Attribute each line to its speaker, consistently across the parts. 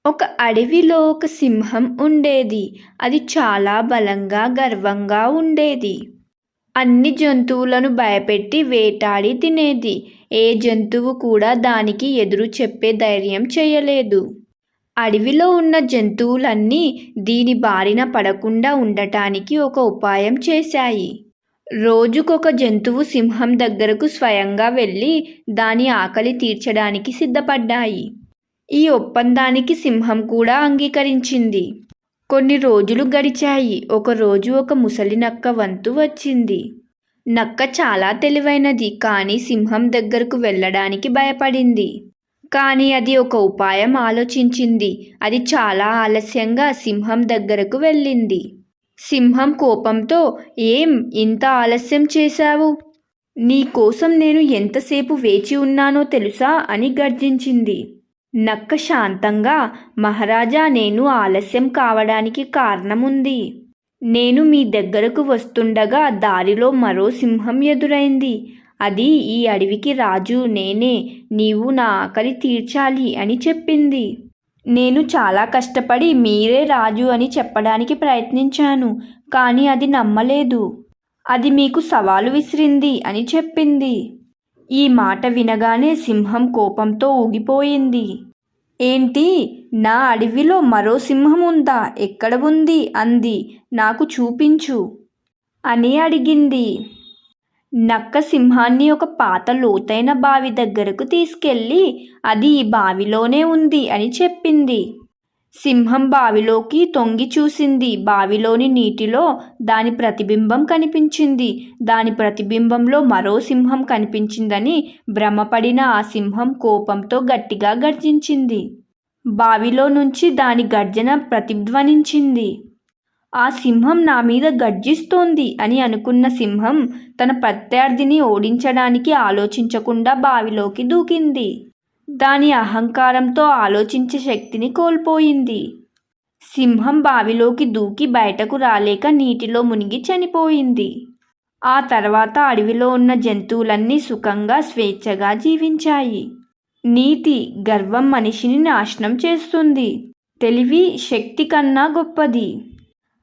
Speaker 1: ఒక అడవిలో ఒక సింహం ఉండేది. అది చాలా బలంగా, గర్వంగా ఉండేది. అన్ని జంతువులను భయపెట్టి వేటాడి తినేది. ఏ జంతువు కూడా దానికి ఎదురు చెప్పే ధైర్యం చేయలేదు. అడవిలో ఉన్న జంతువులన్నీ దీని బారిన పడకుండా ఉండటానికి ఒక ఉపాయం చేశాయి. రోజుకొక జంతువు సింహం దగ్గరకు స్వయంగా వెళ్ళి దాని ఆకలి తీర్చడానికి సిద్ధపడ్డాయి. ఈ ఒప్పందానికి సింహం కూడా అంగీకరించింది. కొన్ని రోజులు గడిచాయి. ఒకరోజు ఒక ముసలి నక్క వంతు వచ్చింది. నక్క చాలా తెలివైనది, కానీ సింహం దగ్గరకు వెళ్ళడానికి భయపడింది. కానీ అది ఒక ఉపాయం ఆలోచించింది. అది చాలా ఆలస్యంగా సింహం దగ్గరకు వెళ్ళింది. సింహం కోపంతో, "ఏం ఇంత ఆలస్యం చేశావు? నీ కోసం నేను ఎంతసేపు వేచి ఉన్నానో తెలుసా?" అని గర్జించింది. నక్క శాంతంగా, "మహారాజా, నేను ఆలస్యం కావడానికి కారణముంది. నేను మీ దగ్గరకు వస్తుండగా దారిలో మరో సింహం ఎదురైంది. అది ఈ అడవికి రాజు నేనే. నీవు నా ఆకలి తీర్చాలి అని చెప్పింది. నేను చాలా కష్టపడి మీరే రాజు అని చెప్పడానికి ప్రయత్నించాను, కానీ అది నమ్మలేదు. అది మీకు సవాలు విసిరింది అని చెప్పింది." ఈ మాట వినగానే సింహం కోపంతో ఊగిపోయింది. "ఏంటి? నా అడవిలో మరో సింహం ఉందా? ఎక్కడ ఉంది?" అంది. "నాకు చూపించు" అని అడిగింది. నక్క సింహాన్ని ఒక పాత లోతైన బావి దగ్గరకు తీసుకెళ్ళి, "అది ఈ బావిలోనే ఉంది" అని చెప్పింది. సింహం బావిలోకి తొంగి చూసింది. బావిలోని నీటిలో దాని ప్రతిబింబం కనిపించింది. దాని ప్రతిబింబంలో మరో సింహం కనిపించిందని భ్రమపడిన ఆ సింహం కోపంతో గట్టిగా గర్జించింది. బావిలో నుంచి దాని గర్జన ప్రతిధ్వనించింది. "ఆ సింహం నా మీద గర్జిస్తోంది" అని అనుకున్న సింహం తన ప్రత్యర్థిని ఓడించడానికి ఆలోచించకుండా బావిలోకి దూకింది. దాని అహంకారంతో ఆలోచించే శక్తిని కోల్పోయింది. సింహం బావిలోకి దూకి బయటకు రాలేక నీటిలో మునిగి చనిపోయింది. ఆ తర్వాత అడవిలో ఉన్న జంతువులన్నీ సుఖంగా, స్వేచ్ఛగా జీవించాయి. నీతి: గర్వం మనిషిని నాశనం చేస్తుంది. తెలివి శక్తి కన్నా గొప్పది.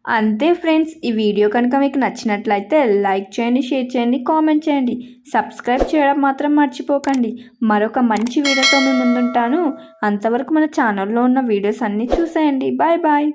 Speaker 1: అంతే ఫ్రెండ్స్, ఈ వీడియో కనుక మీకు నచ్చినట్లయితే లైక్ చేయండి, షేర్ చేయండి, కామెంట్ చేయండి. సబ్స్క్రైబ్ చేయడం మాత్రం మర్చిపోకండి. మరొక మంచి వీడియోతో మీ ముందుంటాను. అంతవరకు మన ఛానల్లో ఉన్న వీడియోస్ అన్నీ చూసేయండి. Bye bye.